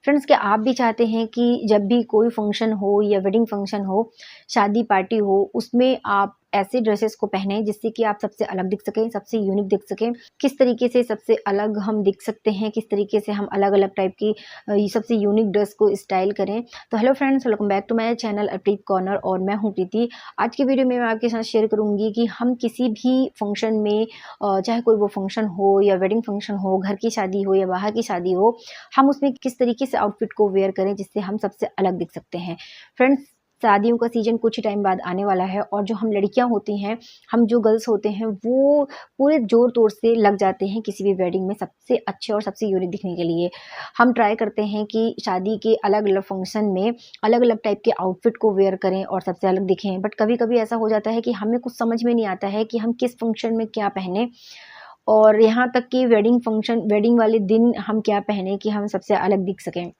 Friends, क्या आप भी चाहते हैं कि जब भी कोई फंक्शन हो या वेडिंग फंक्शन हो, शादी पार्टी हो, उसमें आप ऐसे ड्रेसेस को पहने जिससे कि आप सबसे अलग दिख सकें, सबसे यूनिक दिख सकें। किस तरीके से सबसे अलग हम दिख सकते हैं, किस तरीके से हम अलग-अलग टाइप की ये सबसे यूनिक ड्रेस को स्टाइल करें। तो hello friends, welcome back to my channel Preet corner और मैं हूँ प्रीति। आज की वीडियो में मैं आपके साथ शेयर करूँगी कि हम किसी भी फंक्शन में चाहे कोई वो फंक्शन हो या वेडिंग फंक्शन हो, घर की शादी हो या बाहर की शादी हो, हम उसमें किस तरीके से आउटफिट को वेयर करें जिससे हम सबसे अलग दिख सकते हैं। फ्रेंड्स, शादियों का सीजन कुछ ही टाइम बाद आने वाला है और जो हम लड़कियां होती हैं, हम जो गर्ल्स होते हैं, वो पूरे जोर तोड़ से लग जाते हैं किसी भी वेडिंग में सबसे अच्छे और सबसे यूनिक दिखने के लिए। हम ट्राई करते हैं कि शादी के अलग अलग फंक्शन में अलग अलग टाइप के आउटफिट को वेयर करें और सबसे अलग दिखें। बट कभी कभी ऐसा हो जाता है कि हमें कुछ समझ में नहीं आता है कि हम किस फंक्शन में क्या पहने, और यहाँ तक कि वेडिंग वाले दिन हम क्या पहने कि हम सबसे अलग दिख सकें।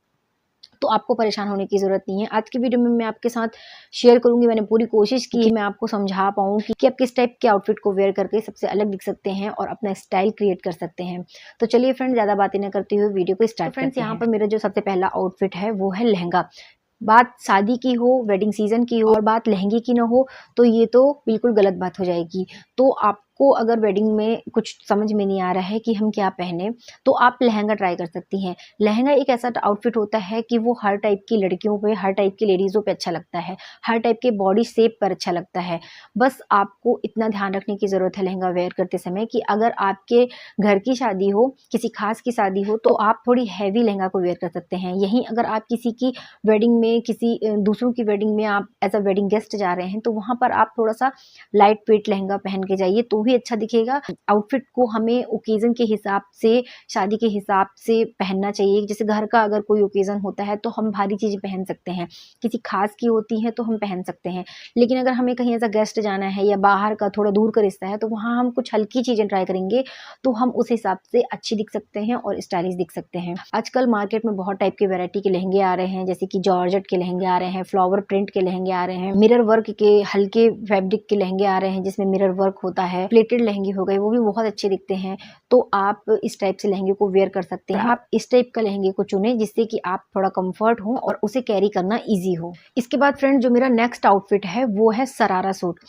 तो आपको परेशान होने की ज़रूरत नहीं है। आज की वीडियो में मैं आपके साथ शेयर करूँगी, मैंने पूरी कोशिश की कि मैं आपको समझा पाऊँ कि आप किस टाइप के आउटफिट को वेयर करके सबसे अलग दिख सकते हैं और अपना स्टाइल क्रिएट कर सकते हैं। तो चलिए फ्रेंड्स, ज़्यादा बातें ना करते हुए वीडियो को स्टार्ट करते हैं। फ्रेंड्स, यहाँ पर मेरा जो सबसे पहला आउटफिट है वो है लहंगा। बात शादी की हो, वेडिंग सीजन की हो और बात लहंगे की ना हो, तो ये तो बिल्कुल गलत बात हो जाएगी। तो आपको अगर वेडिंग में कुछ समझ में नहीं आ रहा है कि हम क्या पहने, तो आप लहंगा ट्राई कर सकती हैं। लहंगा एक ऐसा आउटफिट होता है कि वो हर टाइप की लड़कियों पे, हर टाइप की लेडीज़ों पे अच्छा लगता है, हर टाइप के बॉडी शेप पर अच्छा लगता है। बस आपको इतना ध्यान रखने की ज़रूरत है लहंगा वेयर करते समय कि अगर आपके घर की शादी हो, किसी खास की शादी हो, तो आप थोड़ी हैवी लहंगा को वेयर कर सकते हैं। यहीं अगर आप किसी की वेडिंग में, किसी दूसरों की वेडिंग में आप एज अ वेडिंग गेस्ट जा रहे हैं, तो वहाँ पर आप थोड़ा-सा लाइट वेट लहंगा पहन के जाइए तो भी अच्छा दिखेगा। आउटफिट को हमें ओकेज़न के हिसाब से, शादी के हिसाब से पहनना चाहिए। जैसे घर का अगर कोई ओकेज़न होता है तो हम भारी चीज़ें पहन सकते हैं, किसी खास की होती हैं तो हम पहन सकते हैं। लेकिन अगर हमें कहीं एज अ गेस्ट जाना है या बाहर का थोड़ा दूर का रिश्ता है, तो वहाँ हम कुछ हल्की चीज़ें ट्राई करेंगे, तो हम उस हिसाब से अच्छी दिख सकते हैं और स्टाइलिश दिख सकते हैं। आजकल मार्केट में बहुत टाइप के वैरायटी के लहंगे आ रहे हैं, जैसे कि जॉर्जेट के लहंगे आ रहे हैं, फ्लावर प्रिंट के लहंगे आ रहे हैं, मिरर वर्क के हल्के फैब्रिक के लहंगे आ रहे हैं जिसमें मिरर वर्क होता है, प्लेटेड लहंगे हो गए, वो भी बहुत अच्छे दिखते हैं। तो आप इस टाइप से लहंगे को वेयर कर सकते हैं। आप इस टाइप का लहंगे को चुनें जिससे कि आप थोड़ा कंफर्ट हो और उसे कैरी करना ईजी हो। इसके बाद फ्रेंड, जो मेरा नेक्स्ट आउटफिट है वो है सरारा सूट।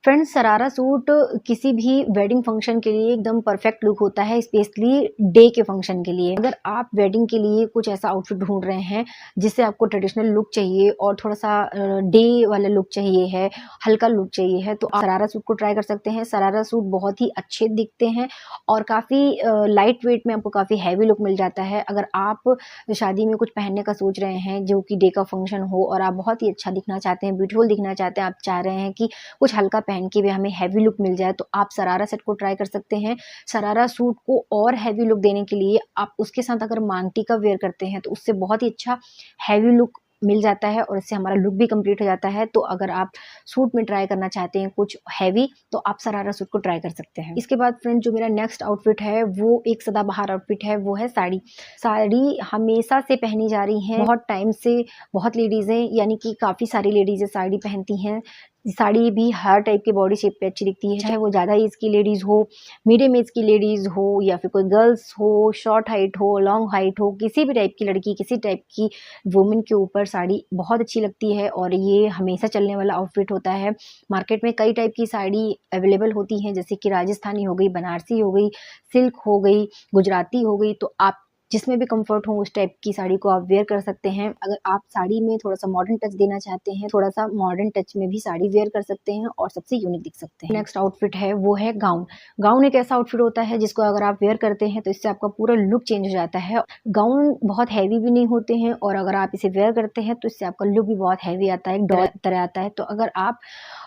फ्रेंड्स, सरारा सूट किसी भी वेडिंग फंक्शन के लिए एकदम परफेक्ट लुक होता है, स्पेशली डे के फंक्शन के लिए। अगर आप वेडिंग के लिए कुछ ऐसा आउटफिट ढूंढ रहे हैं जिससे आपको ट्रेडिशनल लुक चाहिए और थोड़ा सा डे वाला लुक चाहिए है, हल्का लुक चाहिए है, तो आप सरारा सूट को ट्राई कर सकते हैं। सरारा सूट बहुत ही अच्छे दिखते हैं और काफ़ी लाइट वेट में आपको काफ़ी हैवी लुक मिल जाता है। अगर आप शादी में कुछ पहनने का सोच रहे हैं जो कि डे का फंक्शन हो और आप बहुत ही अच्छा दिखना चाहते हैं, ब्यूटीफुल दिखना चाहते हैं, आप चाह रहे हैं कि कुछ हल्का पहन के भी हमें हैवी लुक मिल जाए, तो आप सरारा सेट को ट्राई कर सकते हैं। सरारा सूट को और हैवी लुक देने के लिए आप उसके साथ अगर मांग टीका वेयर करते हैं तो उससे बहुत ही अच्छा हैवी लुक मिल जाता है और इससे हमारा लुक भी कंप्लीट हो जाता है। तो अगर आप सूट में ट्राई करना चाहते हैं कुछ हैवी, तो आप सरारा सूट को ट्राई कर सकते हैं। इसके बाद फ्रेंड, जो मेरा नेक्स्ट आउटफिट है वो एक सदाबहार आउटफिट है, वो है साड़ी। साड़ी हमेशा से पहनी जा रही है, बहुत टाइम से बहुत लेडीज़ें, यानी कि काफ़ी सारी लेडीज़ें साड़ी पहनती हैं। साड़ी भी हर टाइप के बॉडी शेप पे अच्छी दिखती है, चाहे वो ज़्यादा एज की लेडीज़ हो, मीडियम एज की लेडीज़ हो या फिर कोई गर्ल्स हो, शॉर्ट हाइट हो, लॉन्ग हाइट हो, किसी भी टाइप की लड़की, किसी टाइप की वुमेन के ऊपर साड़ी बहुत अच्छी लगती है और ये हमेशा चलने वाला आउटफिट होता है। मार्केट में कई टाइप की साड़ी अवेलेबल होती हैं, जैसे कि राजस्थानी हो गई, बनारसी हो गई, सिल्क हो गई, गुजराती हो गई, तो आप जिसमें भी कंफर्ट हो उस टाइप की साड़ी को आप वेयर कर सकते हैं। अगर आप साड़ी में थोड़ा-सा मॉडर्न टच देना चाहते हैं, थोड़ा-सा मॉडर्न टच में भी साड़ी वेयर कर सकते हैं और सबसे यूनिक दिख सकते हैं। नेक्स्ट आउटफिट है वो है गाउन। गाउन एक ऐसा आउटफिट होता है जिसको अगर आप वेयर करते हैं तो इससे आपका पूरा लुक चेंज हो जाता है। गाउन बहुत हैवी भी नहीं होते हैं और अगर आप इसे वेयर करते हैं तो इससे आपका लुक भी बहुत हैवी आता है, डॉल तरह आता है। तो अगर आप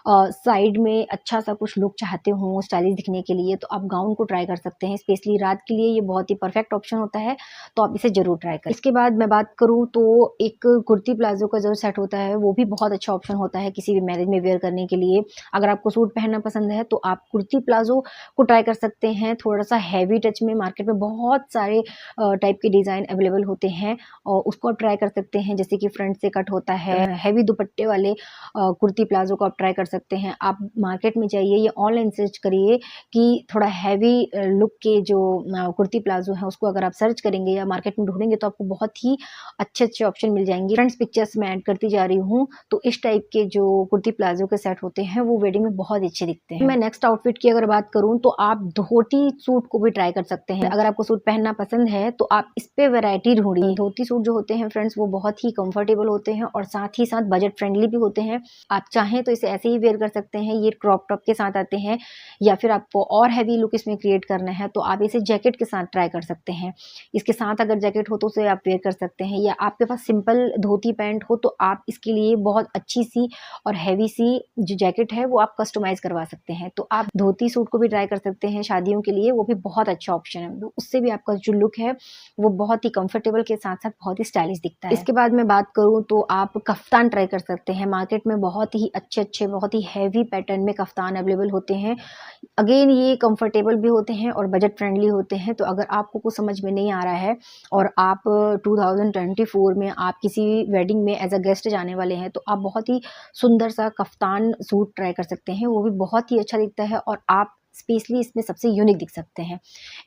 साइड में अच्छा सा कुछ लुक चाहते हो स्टाइलिश दिखने के लिए, तो आप गाउन को ट्राई कर सकते हैं। स्पेशली रात के लिए ये बहुत ही परफेक्ट ऑप्शन होता है, तो आप इसे ज़रूर ट्राई करें। इसके बाद मैं बात करूँ तो एक कुर्ती प्लाज़ो का जो सेट होता है वो भी बहुत अच्छा ऑप्शन होता है किसी भी मैरिज में वेयर करने के लिए। अगर आपको सूट पहनना पसंद है तो आप कुर्ती प्लाज़ो को ट्राई कर सकते हैं। थोड़ा-सा हैवी टच में मार्केट में बहुत सारे टाइप के डिज़ाइन अवेलेबल होते हैं और उसको आप ट्राई कर सकते हैं, जैसे कि फ्रंट से कट होता है, हैवी दुपट्टे वाले कुर्ती प्लाज़ो को आप ट्राई कर सकते हैं। आप मार्केट में जाइए या ऑनलाइन सर्च करिए कि थोड़ा हैवी लुक के जो कुर्ती प्लाज़ो है उसको अगर आप सर्च करेंगे करेंगे या मार्केट में ढूँढेंगे तो आपको बहुत ही अच्छे-अच्छे ऑप्शन मिल जाएँगे। फ्रेंड्स, पिक्चर्स मैं ऐड करती जा रही हूँ, तो इस टाइप के जो कुर्ती प्लाज़ो के सेट होते हैं वो वेडिंग में बहुत अच्छे दिखते हैं। मैं नेक्स्ट आउटफिट की अगर बात करूँ तो आप धोती सूट को भी ट्राई कर सकते हैं। अगर आपको सूट पहनना पसंद है तो आप इस पे वैरायटी ढूँढिए। धोती सूट जो होते हैं फ्रेंड्स वो बहुत ही कंफर्टेबल होते हैं और साथ ही साथ बजट फ्रेंडली भी होते हैं। आप चाहें तो इसे ऐसे ही वेयर कर सकते हैं, ये क्रॉप टॉप के साथ आते हैं, या फिर आपको और हैवी लुक इसमें क्रिएट करना है तो आप इसे जैकेट के साथ ट्राई कर सकते हैं। इसके साथ अगर जैकेट हो तो उसे आप वेयर कर सकते हैं, या आपके पास सिंपल धोती पैंट हो तो आप इसके लिए बहुत अच्छी सी और हैवी सी जो जैकेट है वो आप कस्टमाइज़ करवा सकते हैं। तो आप धोती सूट को भी ट्राई कर सकते हैं शादियों के लिए, वो भी बहुत अच्छा ऑप्शन है। तो उससे भी आपका जो लुक है वो बहुत ही कंफर्टेबल के साथ-साथ बहुत ही स्टाइलिश दिखता है। इसके बाद मैं बात करूँ तो आप कफ्तान ट्राई कर सकते हैं। मार्केट में बहुत ही अच्छे-अच्छे, बहुत ही हैवी पैटर्न में कफ्तान अवेलेबल होते हैं। अगेन ये कंफर्टेबल भी होते हैं और बजट फ्रेंडली होते हैं। तो अगर आपको कुछ समझ में नहीं आ रहा है और आप 2024 में आप किसी वेडिंग में एज़ अ गेस्ट जाने वाले हैं तो आप बहुत ही सुंदर सा कफ्तान सूट ट्राई कर सकते हैं। वो भी बहुत ही अच्छा दिखता है और आप स्पेशली इसमें सबसे यूनिक दिख सकते हैं।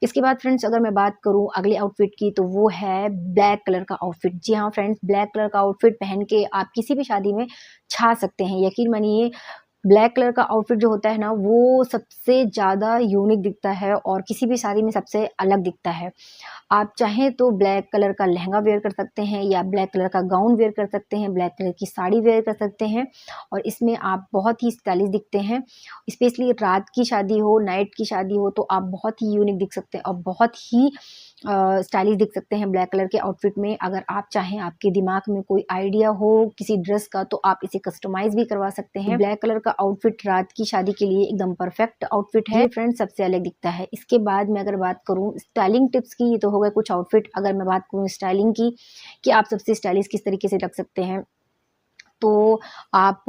इसके बाद फ्रेंड्स अगर मैं बात करूँ अगले आउटफिट की तो वो है ब्लैक कलर का आउटफिट। जी हाँ फ्रेंड्स, ब्लैक कलर का आउटफिट पहन के आप किसी भी शादी में छा सकते हैं। यकीन मानिए ब्लैक कलर का आउटफिट जो होता है ना वो सबसे ज़्यादा यूनिक दिखता है और किसी भी शादी में सबसे अलग दिखता है। आप चाहें तो ब्लैक कलर का लहंगा वेयर कर सकते हैं या ब्लैक कलर का गाउन वेयर कर सकते हैं, ब्लैक कलर की साड़ी वेयर कर सकते हैं और इसमें आप बहुत ही स्टाइलिश दिखते हैं। स्पेशली रात की शादी हो, नाइट की शादी हो तो आप बहुत ही यूनिक दिख सकते हैं और बहुत ही स्टाइलिश दिख सकते हैं ब्लैक कलर के आउटफिट में। अगर आप चाहें, आपके दिमाग में कोई आइडिया हो किसी ड्रेस का तो आप इसे कस्टमाइज़ भी करवा सकते हैं। ब्लैक कलर का आउटफिट रात की शादी के लिए एकदम परफेक्ट आउटफिट है। फ्रेंड्स सबसे अलग दिखता है। इसके बाद मैं अगर बात करूँ स्टाइलिंग टिप्स की, ये तो हो गए कुछ आउटफिट। अगर मैं बात करूँ स्टाइलिंग की कि आप सबसे स्टाइलिश किस तरीके से रख सकते हैं, तो आप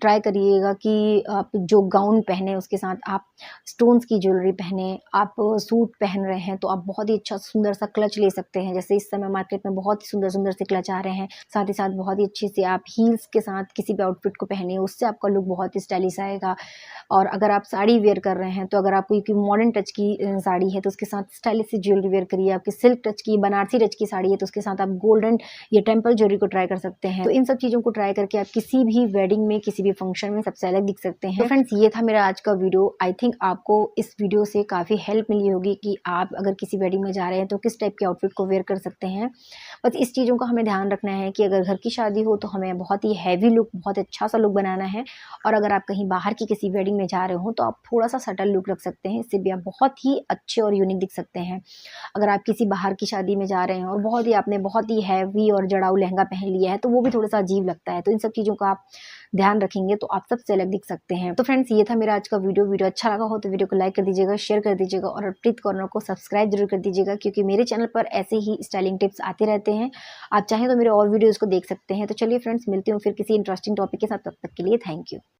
ट्राई करिएगा कि आप जो गाउन पहने उसके साथ आप स्टोन्स की ज्वेलरी पहने। आप सूट पहन रहे हैं तो आप बहुत ही अच्छा सुंदर सा क्लच ले सकते हैं। जैसे इस समय मार्केट में बहुत ही सुंदर-सुंदर से क्लच आ रहे हैं। साथ ही साथ बहुत ही अच्छे से आप हील्स के साथ किसी भी आउटफिट को पहनिए, उससे आपका लुक बहुत ही स्टाइलिश आएगा। और अगर आप साड़ी वियर कर रहे हैं तो अगर आपको कोई मॉडर्न टच की साड़ी है तो उसके साथ स्टाइलिश सी ज्वेलरी वियर करिए। आपकी सिल्क टच की, बनारसी टच की साड़ी है तो उसके साथ आप गोल्डन या टेम्पल ज्वेलरी को ट्राई कर सकते हैं। तो इन सब चीज़ों को ट्राई करके आप किसी भी वेडिंग में, किसी भी फंक्शन में सबसे अलग दिख सकते हैं। तो फ्रेंड्स ये था मेरा आज का वीडियो। आई थिंक आपको इस वीडियो से काफ़ी हेल्प मिली होगी कि आप अगर किसी वेडिंग में जा रहे हैं तो किस टाइप के आउटफिट को वेयर कर सकते हैं। बस इस चीज़ों का हमें ध्यान रखना है कि अगर घर की शादी हो तो हमें बहुत ही हैवी लुक, बहुत अच्छा सा लुक बनाना है और अगर आप कहीं बाहर की किसी वेडिंग में जा रहे हो तो आप थोड़ा-सा सटल लुक रख सकते हैं। इससे भी आप बहुत ही अच्छे और यूनिक दिख सकते हैं। अगर आप किसी बाहर की शादी में जा रहे हैं और आपने बहुत ही हैवी और जड़ाऊ लहंगा पहन लिया है तो वो भी थोड़ा-सा अजीब लगता है। तो इन सब चीज़ों का आप ध्यान रखेंगे तो आप सबसे अलग दिख सकते हैं। तो फ्रेंड्स ये था मेरा आज का वीडियो। वीडियो अच्छा लगा हो तो वीडियो को लाइक कर दीजिएगा, शेयर कर दीजिएगा और प्रीत कॉर्नर को सब्सक्राइब जरूर कर दीजिएगा क्योंकि मेरे चैनल पर ऐसे ही स्टाइलिंग टिप्स आते रहते हैं। आप चाहें तो मेरे और वीडियोज़ को देख सकते हैं। तो चलिए फ्रेंड्स, मिलती हूँ फिर किसी इंटरेस्टिंग टॉपिक के साथ। तब तक के लिए थैंक यू।